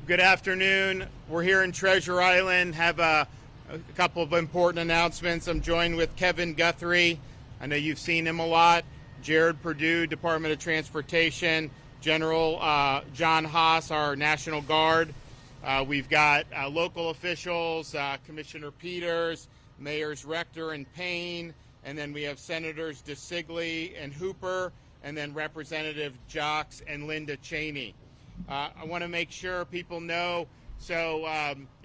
Good afternoon. We're here in Treasure Island. Have a couple of important announcements. I'm joined with Kevin Guthrie. I know you've seen him a lot. Jared Perdue, Department of Transportation. General John Haas, our National Guard. We've got local officials, Commissioner Peters, Mayors Rector and Payne, and then we have Senators DeSantis and Hooper, and then Representative Jocks and Linda Cheney. I want to make sure people know. So,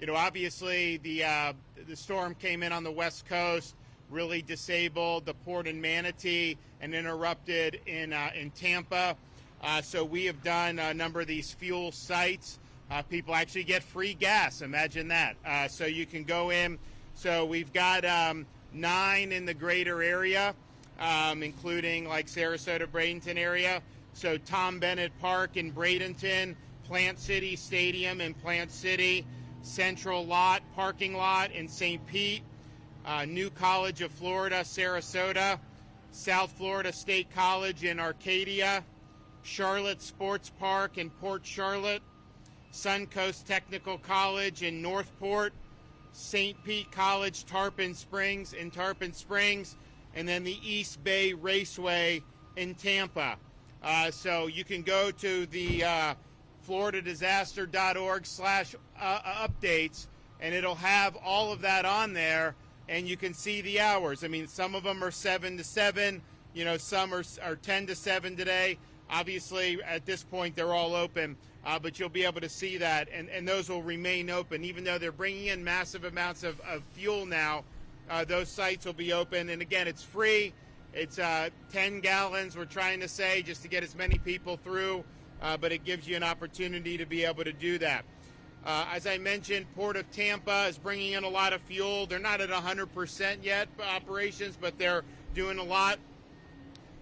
obviously the storm came in on the West Coast, really disabled the port in Manatee and interrupted in Tampa. So we have done a number of these fuel sites. People actually get free gas. Imagine that. So you can go in. So we've got 9 in the greater area, including like Sarasota, Bradenton area. So Tom Bennett Park in Bradenton, Plant City Stadium in Plant City, Central Lot parking lot in St. Pete, New College of Florida, Sarasota, South Florida State College in Arcadia, Charlotte Sports Park in Port Charlotte, Suncoast Technical College in Northport, St. Pete College Tarpon Springs in Tarpon Springs, and then the East Bay Raceway in Tampa. So you can go to the floridadisaster.org/updates, and it'll have all of that on there, and you can see the hours. I mean, some of them are 7 to 7, some are 10 to 7 today. Obviously, at this point, they're all open, but you'll be able to see that, and those will remain open. Even though they're bringing in massive amounts of fuel now, those sites will be open, and again, it's free. It's 10 gallons, we're trying to say, just to get as many people through, but it gives you an opportunity to be able to do that. As I mentioned, Port of Tampa is bringing in a lot of fuel. They're not at 100% yet, operations, but they're doing a lot.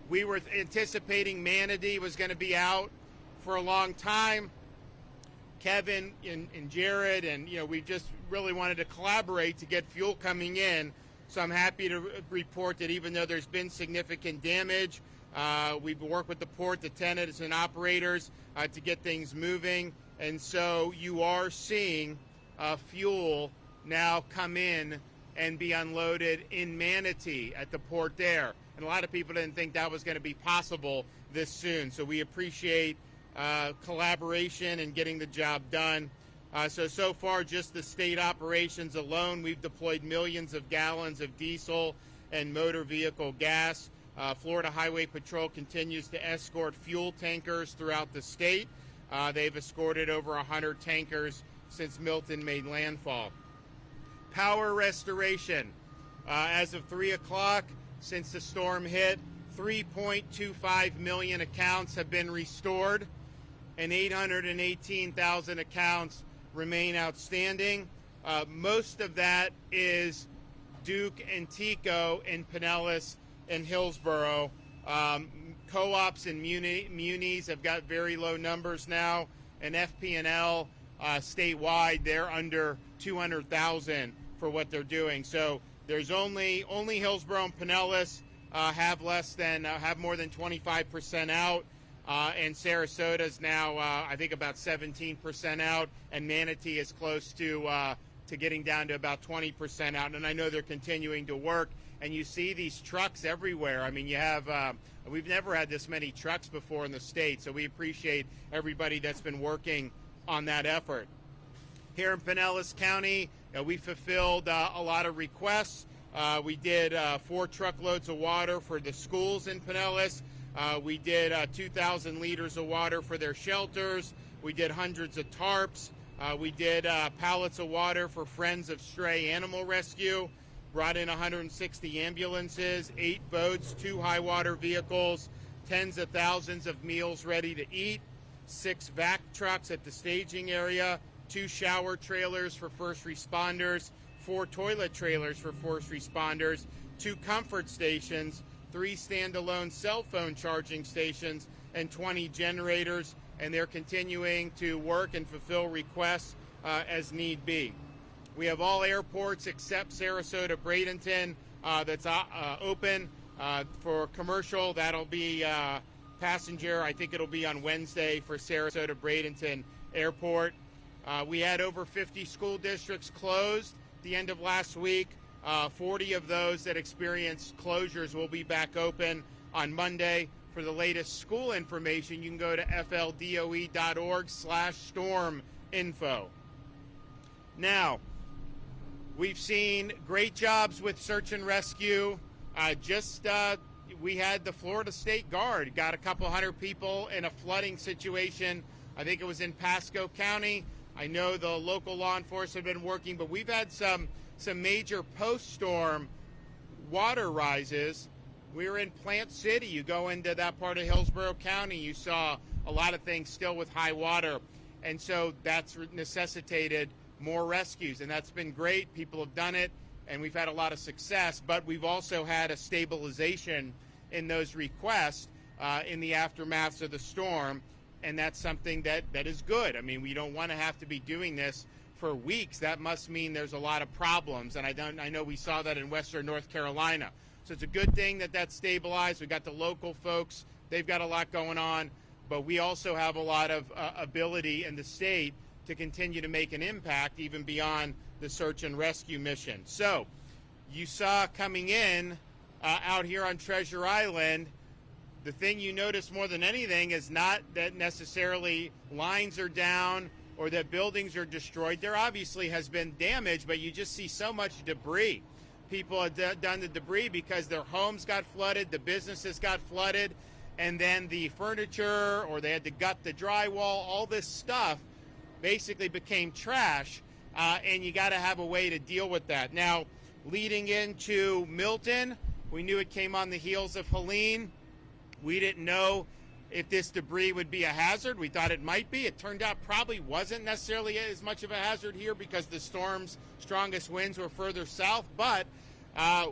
We were anticipating Manatee was going to be out for a long time. Kevin and Jared, and we just really wanted to collaborate to get fuel coming in. So I'm happy to report that even though there's been significant damage, we've worked with the port, the tenants and operators to get things moving. And so you are seeing fuel now come in and be unloaded in Manatee at the port there. And a lot of people didn't think that was going to be possible this soon. So we appreciate collaboration and getting the job done. So far, just the state operations alone, we've deployed millions of gallons of diesel and motor vehicle gas. Florida Highway Patrol continues to escort fuel tankers throughout the state. They've escorted over 100 tankers since Milton made landfall. Power restoration. As of 3 o'clock, since the storm hit, 3.25 million accounts have been restored, and 818,000 accounts remain outstanding. Most of that is Duke and Tico in Pinellas and Hillsborough. Co-ops and munis have got very low numbers now, and FP&L statewide, they're under 200,000 for what they're doing. So there's only Hillsborough and Pinellas have more than 25% out. And Sarasota's now, I think, about 17% out, and Manatee is close to getting down to about 20% out. And I know they're continuing to work. And you see these trucks everywhere. I mean, you have we've never had this many trucks before in the state, so we appreciate everybody that's been working on that effort. Here in Pinellas County, we fulfilled a lot of requests. We did 4 truckloads of water for the schools in Pinellas. We did 2,000 liters of water for their shelters. We did hundreds of tarps. We did pallets of water for Friends of Stray Animal Rescue. Brought in 160 ambulances, 8 boats, 2 high water vehicles, tens of thousands of meals ready to eat, 6 vac trucks at the staging area, 2 shower trailers for first responders, 4 toilet trailers for first responders, 2 comfort stations, 3 standalone cell phone charging stations, and 20 generators, and they're continuing to work and fulfill requests as need be. We have all airports except Sarasota Bradenton that's open for commercial. That'll be passenger. I think it'll be on Wednesday for Sarasota Bradenton Airport. We had over 50 school districts closed at the end of last week. 40 of those that experienced closures will be back open on Monday. For the latest school information, you can go to fldoe.org/storm info. Now, we've seen great jobs with search and rescue. We had the Florida State Guard, got a couple hundred people in a flooding situation. I think it was in Pasco County. I know the local law enforcement have been working, but we've had some major post-storm water rises. We were in Plant City. You go into that part of Hillsborough County, you saw a lot of things still with high water. And so that's necessitated more rescues, and that's been great. People have done it, and we've had a lot of success, but we've also had a stabilization in those requests in the aftermath of the storm, and that's something that is good. I mean, we don't want to have to be doing this for weeks. That must mean there's a lot of problems, and I know we saw that in Western North Carolina. So it's a good thing that that's stabilized. We got the local folks. They've got a lot going on, but we also have a lot of ability in the state to continue to make an impact even beyond the search and rescue mission. So you saw coming in out here on Treasure Island, the thing you notice more than anything is not that necessarily lines are down or that buildings are destroyed. There obviously has been damage, but you just see so much debris. People have done the debris because their homes got flooded, the businesses got flooded, and then the furniture, or they had to gut the drywall, all this stuff basically became trash, and you got to have a way to deal with that. Now, leading into Milton, we knew it came on the heels of Helene. We didn't know if this debris would be a hazard. We thought it might be. It turned out probably wasn't necessarily as much of a hazard here because the storm's strongest winds were further south, but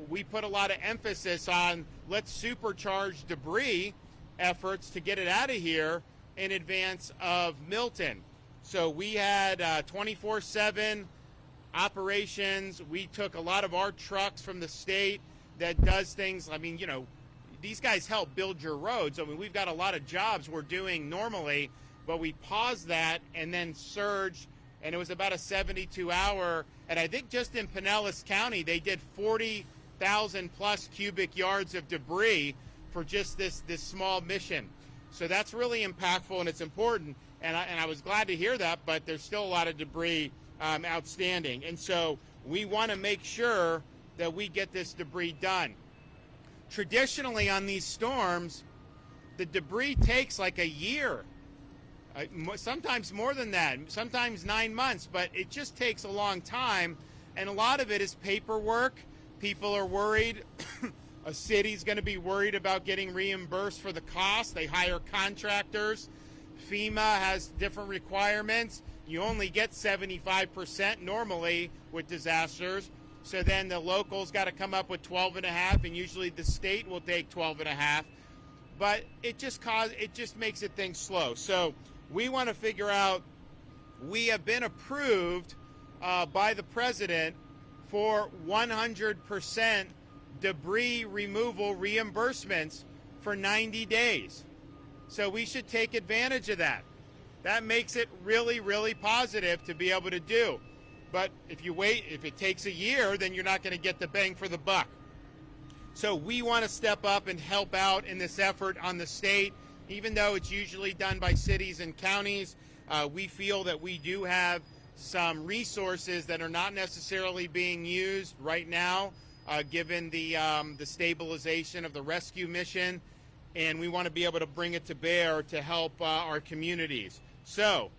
we put a lot of emphasis on let's supercharge debris efforts to get it out of here in advance of Milton. So we had 24/7 operations. We took a lot of our trucks from the state that does things. I mean, you know, these guys help build your roads. I mean, we've got a lot of jobs we're doing normally, but we paused that and then surged, and it was about a 72-hour. And I think just in Pinellas County, they did 40,000 plus cubic yards of debris for just this small mission. So that's really impactful and it's important. And I was glad to hear that, but there's still a lot of debris outstanding. And so we want to make sure that we get this debris done. Traditionally on these storms, the debris takes like a year, sometimes more than that, sometimes 9 months, but it just takes a long time. And a lot of it is paperwork. People are worried. A city's going to be worried about getting reimbursed for the cost. They hire contractors. FEMA has different requirements. You only get 75% normally with disasters. So then the locals got to come up with 12.5, and usually the state will take 12.5. But it just makes it things slow. So we want to figure out. We have been approved by the president for 100% debris removal reimbursements for 90 days. So we should take advantage of that. That makes it really, really positive to be able to do. But if you wait, if it takes a year, then you're not going to get the bang for the buck. So we want to step up and help out in this effort on the state. Even though it's usually done by cities and counties, we feel that we do have some resources that are not necessarily being used right now, given the stabilization of the rescue mission. And we want to be able to bring it to bear to help our communities. So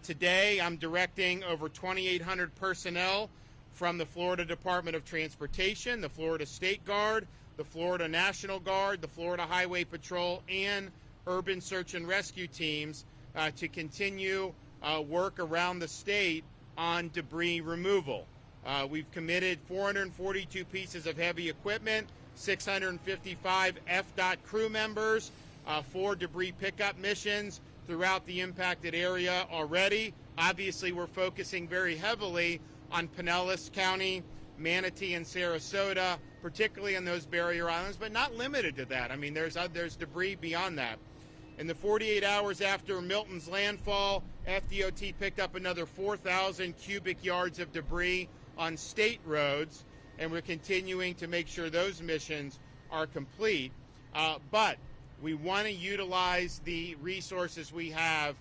today I'm directing over 2,800 personnel from the Florida Department of Transportation, the Florida State Guard, the Florida National Guard, the Florida Highway Patrol, and urban search and rescue teams to continue work around the state on debris removal. We've committed 442 pieces of heavy equipment, 655 FDOT crew members, 4 debris pickup missions throughout the impacted area already. Obviously, we're focusing very heavily on Pinellas County, Manatee, and Sarasota, particularly on those barrier islands, but not limited to that. I mean, there's debris beyond that. In the 48 hours after Milton's landfall, FDOT picked up another 4,000 cubic yards of debris on state roads, and we're continuing to make sure those missions are complete. But we want to utilize the resources we have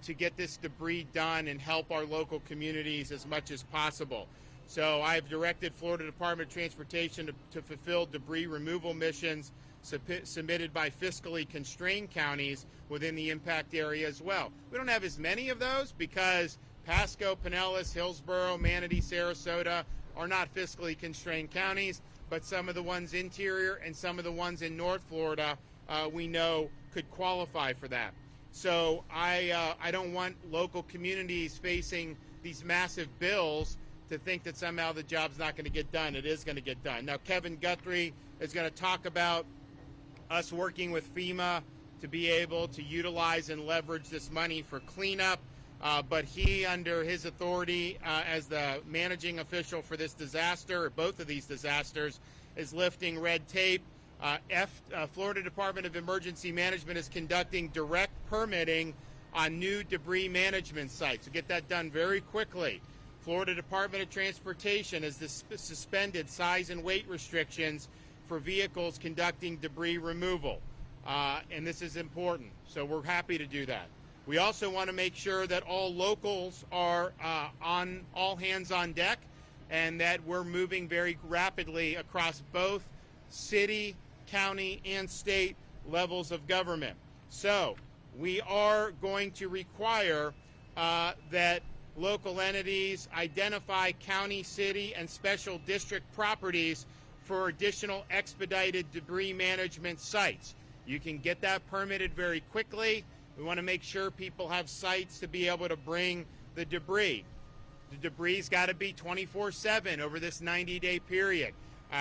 to get this debris done and help our local communities as much as possible. So I've directed Florida Department of Transportation to fulfill debris removal missions submitted by fiscally constrained counties within the impact area as well. We don't have as many of those because Pasco, Pinellas, Hillsborough, Manatee, Sarasota are not fiscally constrained counties, but some of the ones interior and some of the ones in North Florida we know could qualify for that. So I don't want local communities facing these massive bills to think that somehow the job's not going to get done. It is going to get done. Now, Kevin Guthrie is going to talk about us working with FEMA to be able to utilize and leverage this money for cleanup. But he, under his authority as the managing official for this disaster, or both of these disasters, is lifting red tape. Florida Department of Emergency Management is conducting direct permitting on new debris management sites. So get that done very quickly. Florida Department of Transportation has suspended size and weight restrictions for vehicles conducting debris removal. And this is important, so we're happy to do that. We also want to make sure that all locals are on all hands on deck and that we're moving very rapidly across both city, county, and state levels of government. So we are going to require that local entities identify county, city, and special district properties for additional expedited debris management sites. You can get that permitted very quickly. We want to make sure people have sites to be able to bring the debris. The debris's got to be 24/7 over this 90-day period.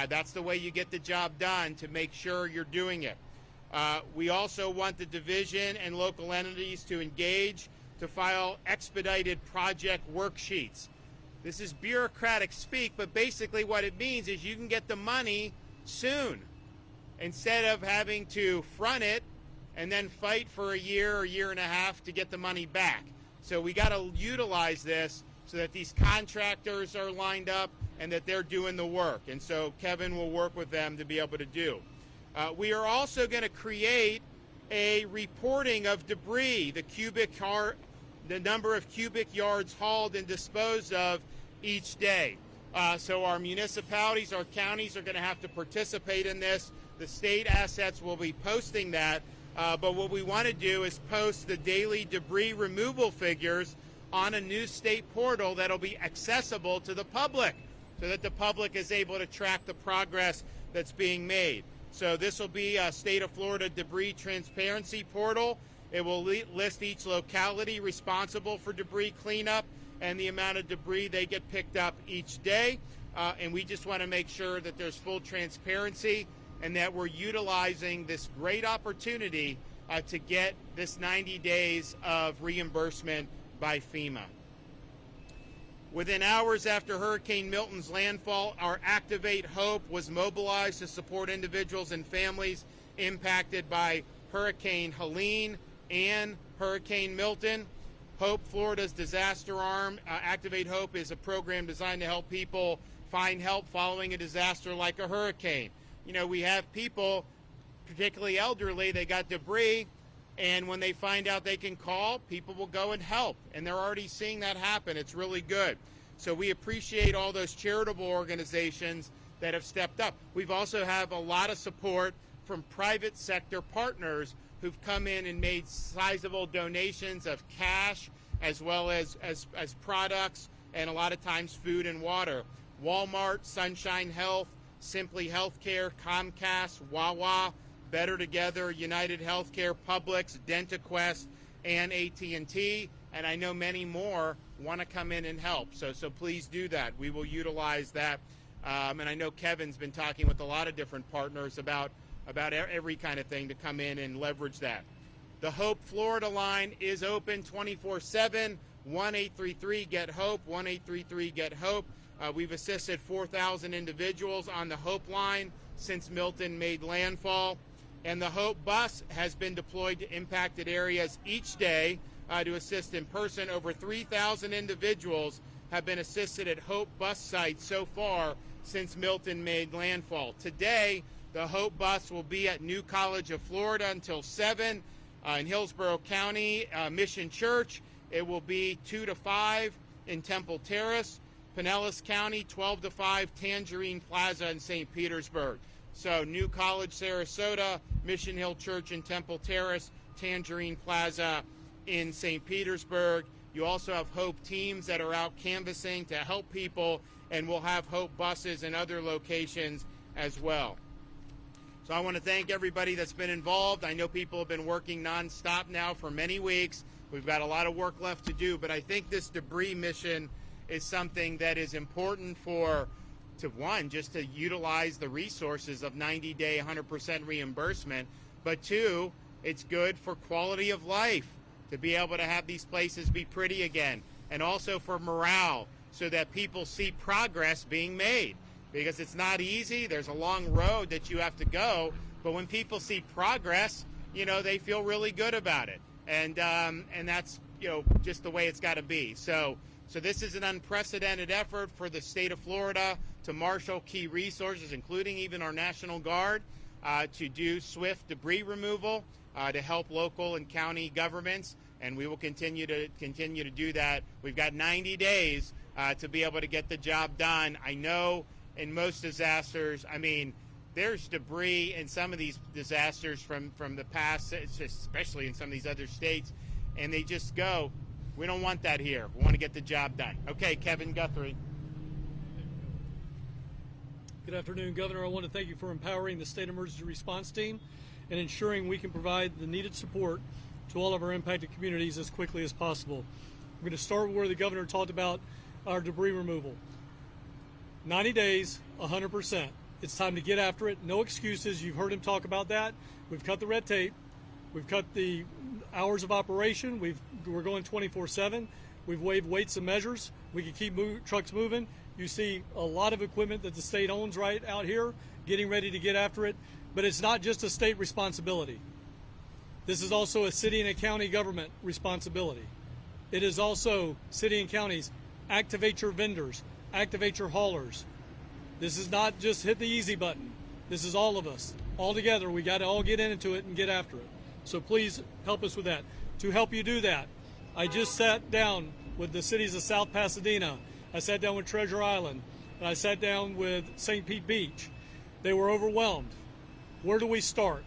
That's the way you get the job done, to make sure you're doing it. We also want the division and local entities to engage to file expedited project worksheets. This is bureaucratic speak, but basically what it means is you can get the money soon instead of having to front it and then fight for a year or year and a half to get the money back. So we got to utilize this so that these contractors are lined up and that they're doing the work. And so Kevin will work with them to be able to do. We are also going to create a reporting of debris, the number of cubic yards hauled and disposed of each day. So our municipalities, our counties are going to have to participate in this. The state assets will be posting that. But what we want to do is post the daily debris removal figures on a new state portal that'll be accessible to the public so that the public is able to track the progress that's being made. So this will be a State of Florida Debris Transparency Portal. It will list each locality responsible for debris cleanup and the amount of debris they get picked up each day. And we just want to make sure that there's full transparency and that we're utilizing this great opportunity to get this 90 days of reimbursement by FEMA. Within hours after Hurricane Milton's landfall, our Activate Hope was mobilized to support individuals and families impacted by Hurricane Helene and Hurricane Milton. Hope, Florida's disaster arm, Activate Hope is a program designed to help people find help following a disaster like a hurricane. You know, we have people, particularly elderly, they got debris, and when they find out they can call, people will go and help. And they're already seeing that happen. It's really good. So we appreciate all those charitable organizations that have stepped up. We've also have a lot of support from private sector partners who've come in and made sizable donations of cash as well as products, and a lot of times food and water. Walmart, Sunshine Health, Simply Healthcare, Comcast, Wawa, Better Together, United Healthcare, Publix, DentaQuest, and AT&T, and I know many more want to come in and help. So please do that. We will utilize that. And I know Kevin's been talking with a lot of different partners about every kind of thing to come in and leverage that. The Hope Florida line is open 24/7, 1-833-GET-HOPE, 1-833-GET-HOPE. We've assisted 4,000 individuals on the Hope line since Milton made landfall. And the Hope Bus has been deployed to impacted areas each day to assist in person. Over 3,000 individuals have been assisted at Hope Bus sites so far since Milton made landfall. Today, the Hope Bus will be at New College of Florida until 7 in Hillsborough County Mission Church. It will be 2 to 5 in Temple Terrace. Pinellas County, 12 to 5, Tangerine Plaza in St. Petersburg. So New College, Sarasota, Mission Hill Church in Temple Terrace, Tangerine Plaza in St. Petersburg. You also have Hope teams that are out canvassing to help people, and we'll have Hope buses in other locations as well. So I want to thank everybody that's been involved. I know people have been working nonstop now for many weeks. We've got a lot of work left to do, but I think this debris mission is something that is important just to utilize the resources of 90-day 100% reimbursement, but two, it's good for quality of life to be able to have these places be pretty again, and also for morale so that people see progress being made, because it's not easy. There's a long road that you have to go, but when people see progress, they feel really good about it, and that's just the way it's got to be. So this is an unprecedented effort for the state of Florida to marshal key resources, including even our National Guard, to do swift debris removal to help local and county governments, and we will continue to do that. We've got 90 days to be able to get the job done. I know in most disasters, there's debris in some of these disasters from the past, especially in some of these other states, and they just go, we don't want that here. We want to get the job done. Okay, Kevin Guthrie. Good afternoon, Governor. I want to thank you for empowering the State Emergency Response Team and ensuring we can provide the needed support to all of our impacted communities as quickly as possible. We're going to start where the Governor talked about our debris removal. 90 days, 100%. It's time to get after it. No excuses. You've heard him talk about that. We've cut the red tape. We've cut the hours of operation. We're going 24/7. We've waived weights and measures. We can keep trucks moving. You see a lot of equipment that the state owns right out here, getting ready to get after it. But it's not just a state responsibility. This is also a city and a county government responsibility. It is also city and counties, activate your vendors, activate your haulers. This is not just hit the easy button. This is all of us. All together, we got to all get into it and get after it. So please help us with that. To help you do that, I just sat down with the cities of South Pasadena. I sat down with Treasure Island, and I sat down with St. Pete Beach. They were overwhelmed. Where do we start?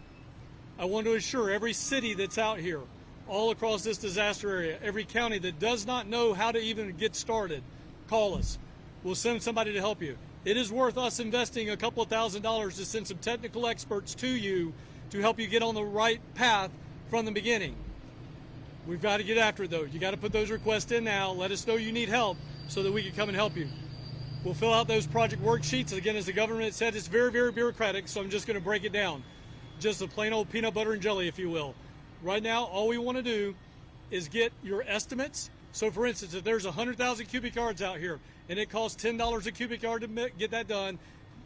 I want to assure every city that's out here, all across this disaster area, every county that does not know how to even get started, call us. We'll send somebody to help you. It is worth us investing a couple of $1,000s to send some technical experts to you to help you get on the right path from the beginning. We've got to get after it, though. You got to put those requests in now. Let us know you need help so that we can come and help you. We'll fill out those project worksheets. Again, as the government said, it's very, very bureaucratic, so I'm just going to break it down. Just a plain old peanut butter and jelly, if you will. Right now, all we want to do is get your estimates. So, for instance, if there's 100,000 cubic yards out here and it costs $10 a cubic yard to get that done,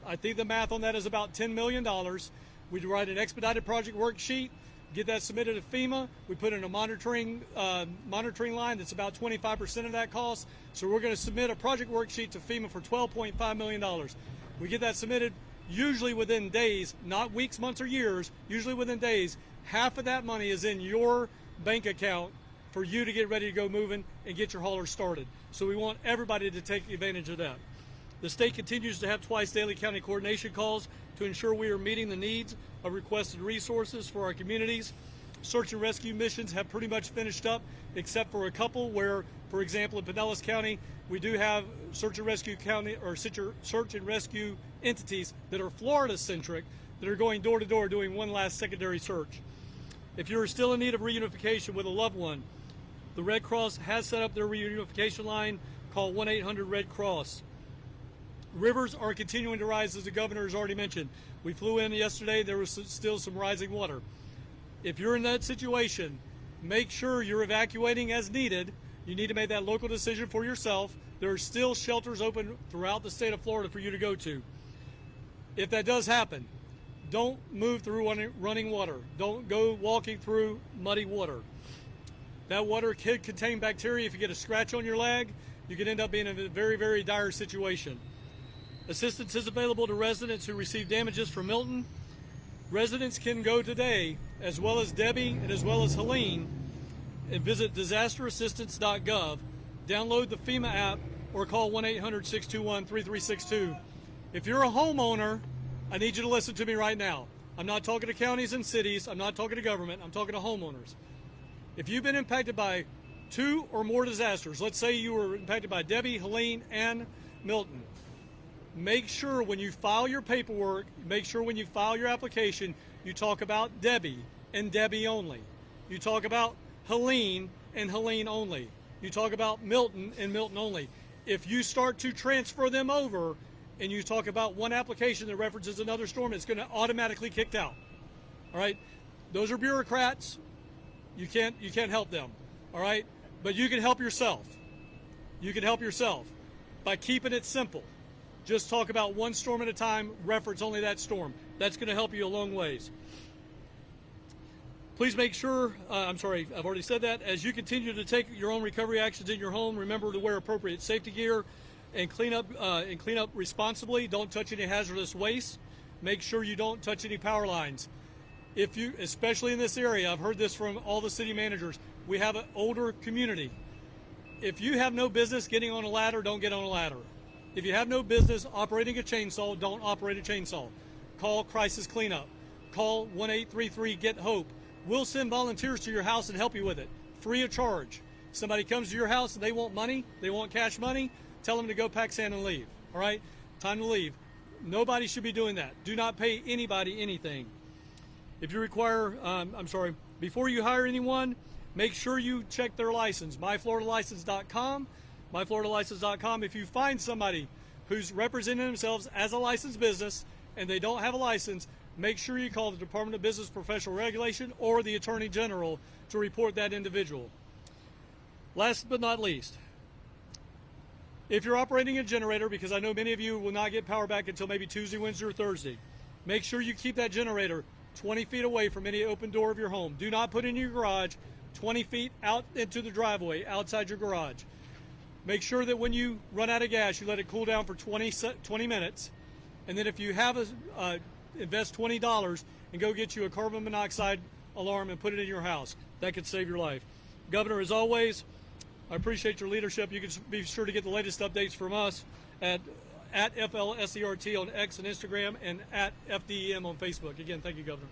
I think the math on that is about $10 million. We write an expedited project worksheet, get that submitted to FEMA. We put in a monitoring line that's about 25% of that cost. So we're going to submit a project worksheet to FEMA for $12.5 million. We get that submitted usually within days, not weeks, months, or years, usually within days. Half of that money is in your bank account for you to get ready to go moving and get your hauler started. So we want everybody to take advantage of that. The state continues to have twice daily county coordination calls to ensure we are meeting the needs of requested resources for our communities. Search and rescue missions have pretty much finished up, except for a couple where, for example, in Pinellas County, we do have search and rescue entities that are Florida-centric that are going door to door doing one last secondary search. If you're still in need of reunification with a loved one, the Red Cross has set up their reunification line. Call 1-800-RED-CROSS. Rivers are continuing to rise, as the governor has already mentioned. We flew in yesterday. There was still some rising water. If you're in that situation, make sure you're evacuating as needed. You need to make that local decision for yourself. There are still shelters open throughout the state of Florida for you to go to. If that does happen, Don't move through running water. Don't go walking through muddy water. That water could contain bacteria. If you get a scratch on your leg, you could end up being in a very, very dire situation. Assistance is available to residents who receive damages from Milton. Residents can go today, as well as Debbie and as well as Helene, and visit disasterassistance.gov, download the FEMA app, or call 1-800-621-3362. If you're a homeowner, I need you to listen to me right now. I'm not talking to counties and cities. I'm not talking to government. I'm talking to homeowners. If you've been impacted by 2 or more disasters, let's say you were impacted by Debbie, Helene, and Milton, make sure when you file your paperwork, make sure when you file your application, you talk about Debbie and Debbie only. You talk about Helene and Helene only. You talk about Milton and Milton only. If you start to transfer them over and you talk about one application that references another storm, it's going to automatically kicked out. All right? Those are bureaucrats. You can't help them. All right? But you can help yourself. You can help yourself by keeping it simple. Just talk about one storm at a time, reference only that storm. That's going to help you a long ways. Please make sure, I've already said that, as you continue to take your own recovery actions in your home, remember to wear appropriate safety gear and clean up responsibly. Don't touch any hazardous waste. Make sure you don't touch any power lines. If you, especially in this area, I've heard this from all the city managers, we have an older community. If you have no business getting on a ladder, don't get on a ladder. If you have no business operating a chainsaw, don't operate a chainsaw. Call Crisis Cleanup. Call 1-833-GET-HOPE. We'll send volunteers to your house and help you with it, free of charge. Somebody comes to your house and they want money, they want cash money, tell them to go pack sand and leave, all right? Time to leave. Nobody should be doing that. Do not pay anybody anything. If you require, before you hire anyone, make sure you check their license, myfloridalicense.com, myfloridalicense.com. If you find somebody who's representing themselves as a licensed business and they don't have a license, make sure you call the Department of Business Professional Regulation or the Attorney General to report that individual. Last but not least, if you're operating a generator, because I know many of you will not get power back until maybe Tuesday, Wednesday, or Thursday, make sure you keep that generator 20 feet away from any open door of your home. Do not put it in your garage 20 feet out into the driveway outside your garage. Make sure that when you run out of gas, you let it cool down for 20 minutes. And then if you have invest $20 and go get you a carbon monoxide alarm and put it in your house. That could save your life. Governor, as always, I appreciate your leadership. You can be sure to get the latest updates from us at FLSERT on X and Instagram and at FDEM on Facebook. Again, thank you, Governor.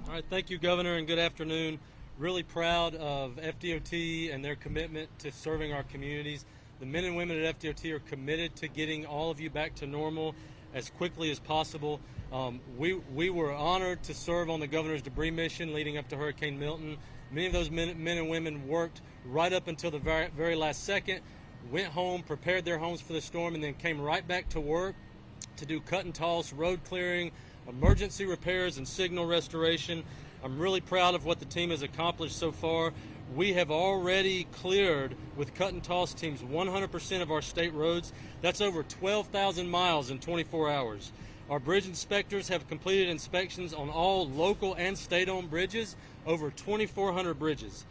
All right, thank you, Governor, and good afternoon. Really proud of FDOT and their commitment to serving our communities. The men and women at FDOT are committed to getting all of you back to normal as quickly as possible. We were honored to serve on the governor's debris mission leading up to Hurricane Milton. Many of those men and women worked right up until the very last second, went home, prepared their homes for the storm, and then came right back to work to do cut and toss, road clearing, emergency repairs, and signal restoration. I'm really proud of what the team has accomplished so far. We have already cleared, with cut and toss teams, 100% of our state roads. That's over 12,000 miles in 24 hours. Our bridge inspectors have completed inspections on all local and state-owned bridges, over 2,400 bridges.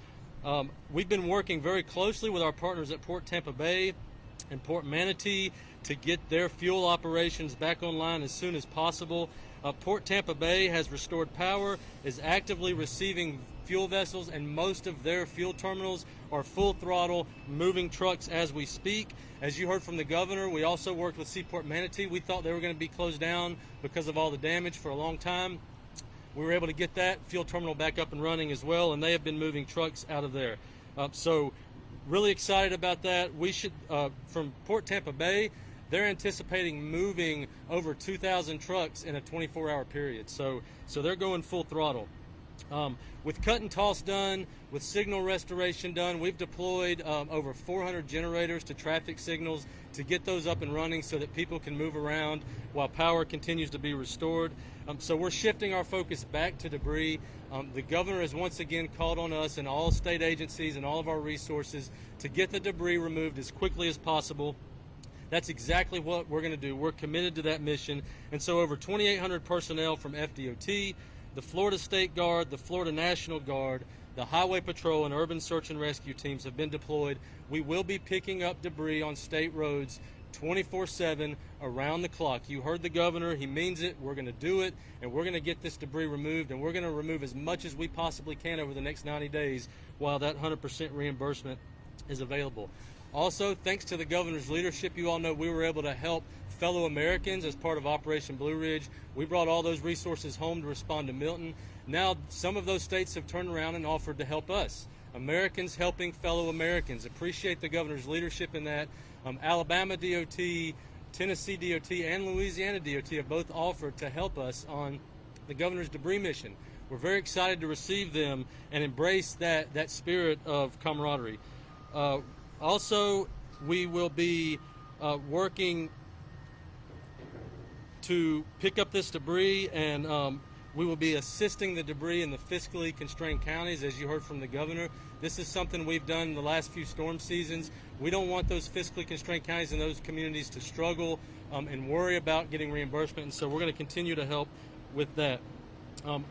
We've been working very closely with our partners at Port Tampa Bay and Port Manatee to get their fuel operations back online as soon as possible. Port Tampa Bay has restored power, is actively receiving fuel vessels, and most of their fuel terminals are full throttle, moving trucks as we speak. As you heard from the governor, we also worked with Seaport Manatee. We thought they were going to be closed down because of all the damage for a long time. We were able to get that fuel terminal back up and running as well, and they have been moving trucks out of there. So really excited about that. We should, from Port Tampa Bay, they're anticipating moving over 2,000 trucks in a 24-hour period. So they're going full throttle. With cut and toss done, with signal restoration done, we've deployed over 400 generators to traffic signals to get those up and running so that people can move around while power continues to be restored. So we're shifting our focus back to debris. The governor has once again called on us and all state agencies and all of our resources to get the debris removed as quickly as possible. That's exactly what we're going to do. We're committed to that mission. And so over 2,800 personnel from FDOT, the Florida State Guard, the Florida National Guard, the Highway Patrol, and Urban Search and Rescue teams have been deployed. We will be picking up debris on state roads 24/7 around the clock. You heard the governor. He means it. We're going to do it, and we're going to get this debris removed, and we're going to remove as much as we possibly can over the next 90 days while that 100% reimbursement is available. Also, thanks to the governor's leadership, you all know we were able to help fellow Americans as part of Operation Blue Ridge. We brought all those resources home to respond to Milton. Now, some of those states have turned around and offered to help us. Americans helping fellow Americans. Appreciate the governor's leadership in that. Alabama DOT, Tennessee DOT, and Louisiana DOT have both offered to help us on the governor's debris mission. We're very excited to receive them and embrace that spirit of camaraderie. Also, we will be working to pick up this debris, and we will be assisting the debris in the fiscally constrained counties, as you heard from the governor. This is something we've done in the last few storm seasons. We don't want those fiscally constrained counties and those communities to struggle and worry about getting reimbursement, and so we're going to continue to help with that.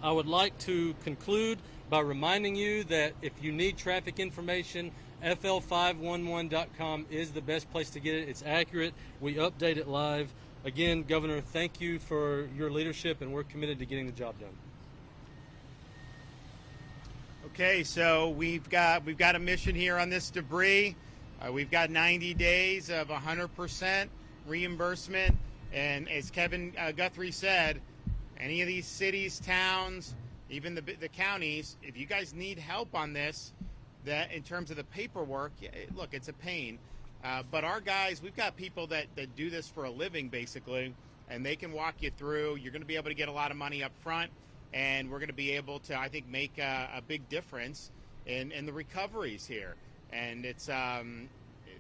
I would like to conclude by reminding you that if you need traffic information, fl511.com is the best place to get it. It's accurate. We update it live. Again, Governor, thank you for your leadership, and we're committed to getting the job done. Okay, so we've got a mission here on this debris. We've got 90 days of 100% reimbursement, and as Kevin Guthrie said, any of these cities, towns, even the counties, if you guys need help on this, that in terms of the paperwork, look, it's a pain. But our guys, we've got people that do this for a living, basically, and they can walk you through. You're going to be able to get a lot of money up front, and we're going to be able to, I think, make a big difference in the recoveries here. And it's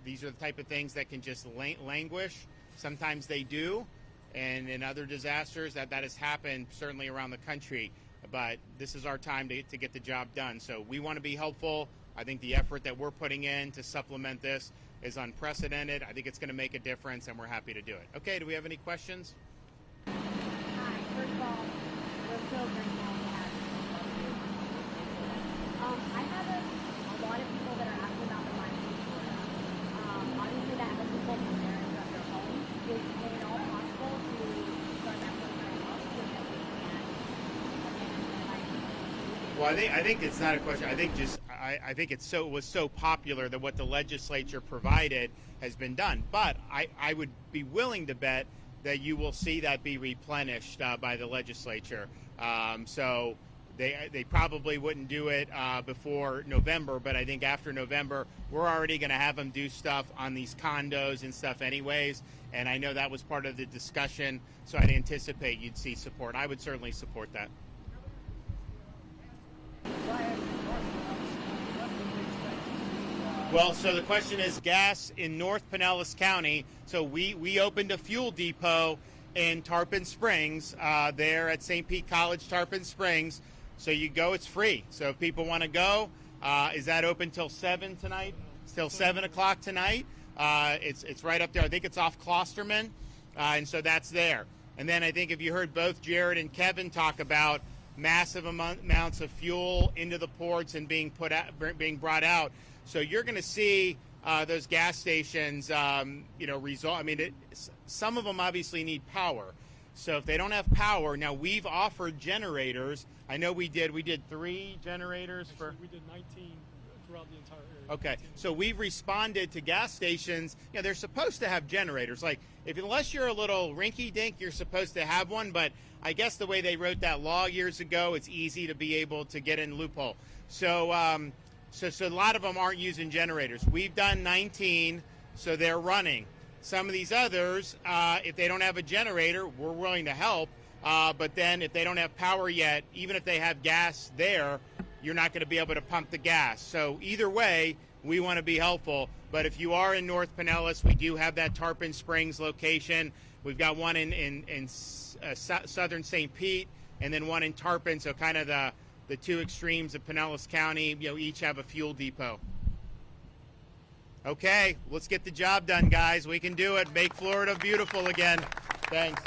these are the type of things that can just languish. Sometimes they do, and in other disasters that has happened certainly around the country. But this is our time to get the job done. So we want to be helpful. I think the effort that we're putting in to supplement this is unprecedented. I think it's going to make a difference, and we're happy to do it. Okay, do we have any questions? Hi, first of all, we're so grateful to have you. I have a lot of people that are asking about the mining in Florida. Obviously, that has people from there and from their homes. Is it at all possible to start that program up so that we can abandon the mining? Well, I think it's not a question. I think it was so popular that what the legislature provided has been done. But I would be willing to bet that you will see that be replenished by the legislature. So they probably wouldn't do it before November, but I think after November, we're already going to have them do stuff on these condos and stuff anyways. And I know that was part of the discussion, so I'd anticipate you'd see support. I would certainly support that. Well, so the question is gas in North Pinellas County. So we opened a fuel depot in Tarpon Springs, there at St. Pete College, Tarpon Springs. So you go, it's free. So if people want to go, is that open till 7 tonight? Till 7 o'clock tonight. It's right up there. I think it's off Klosterman, and so that's there. And then I think if you heard both Jared and Kevin talk about massive amounts of fuel into the ports and being brought out. So you're going to see those gas stations, result. I mean, some of them obviously need power. So if they don't have power, now we've offered generators. I know we did 3 generators. Actually, we did 19 throughout the entire area. Okay, so we've responded to gas stations. They're supposed to have generators. Like, unless you're a little rinky-dink, you're supposed to have one. But I guess the way they wrote that law years ago, it's easy to be able to get in loophole. So a lot of them aren't using generators. We've done 19, so they're running. Some of these others, if they don't have a generator, we're willing to help. But then if they don't have power yet, even if they have gas there, you're not going to be able to pump the gas. So either way, we want to be helpful. But if you are in North Pinellas, we do have that Tarpon Springs location. We've got one in southern St. Pete, and then one in Tarpon. So kind of the two extremes of Pinellas County, each have a fuel depot. Okay, let's get the job done, guys. We can do it. Make Florida beautiful again. Thanks.